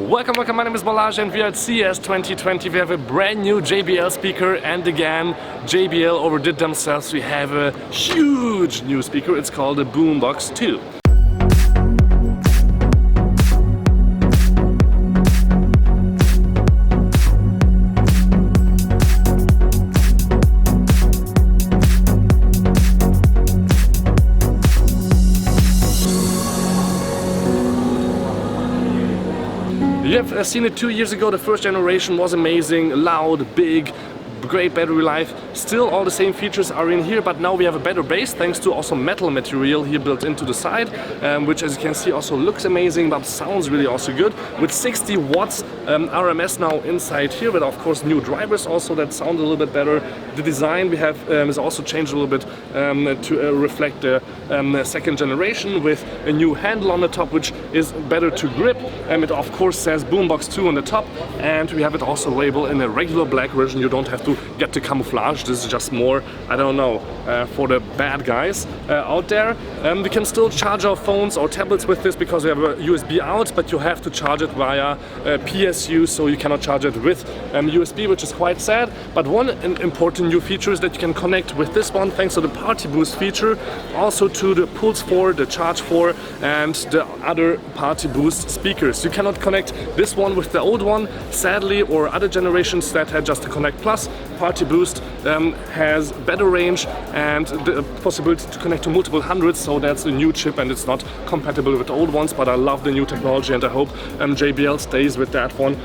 Welcome, my name is Balazs and we are at CES 2020. We have a brand new JBL speaker, and again, JBL overdid themselves. We have a huge new speaker. It's called the Boombox 2. You have seen it 2 years ago. The first generation was amazing, loud, big, great battery life. Still all the same features are in here, but now we have a better base thanks to also metal material here built into the side, which as you can see also looks amazing but sounds really also good, with 60 watts RMS now inside here, but of course new drivers also that sound a little bit better. The design we have is also changed a little bit to reflect the second generation, with a new handle on the top which is better to grip. It of course says Boombox 2 on the top, and we have it also labeled in a regular black version. You don't have to get the camouflage. This is just more, I don't know, for the bad guys out there. We can still charge our phones or tablets with this because we have a USB out, but you have to charge it via PSU, so you cannot charge it with USB, which is quite sad. But one important new feature is that you can connect with this one, thanks to the Partyboost feature, also to the Pulse 4, the Charge 4 and the other Partyboost speakers. You cannot connect this one with the old one, sadly, or other generations that had just the Connect Plus. Partyboost has better range and the possibility to connect to multiple hundreds, so that's a new chip and it's not compatible with the old ones, but I love the new technology and I hope JBL stays with that one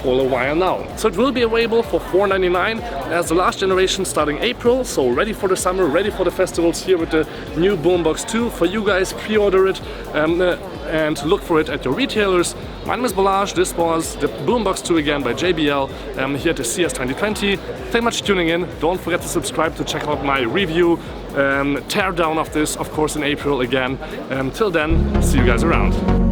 for a while now. So it will be available for $499 as the last generation starting April, so ready for the summer, ready for the festivals here with the new Boombox 2. For you guys, pre-order it and look for it at your retailers. My name is Balazs. This was the Boombox 2 again by JBL here at the CES 2020. Thank you much for tuning in. Don't forget to subscribe to check out my review, teardown of this, of course, in April again. Till then, see you guys around.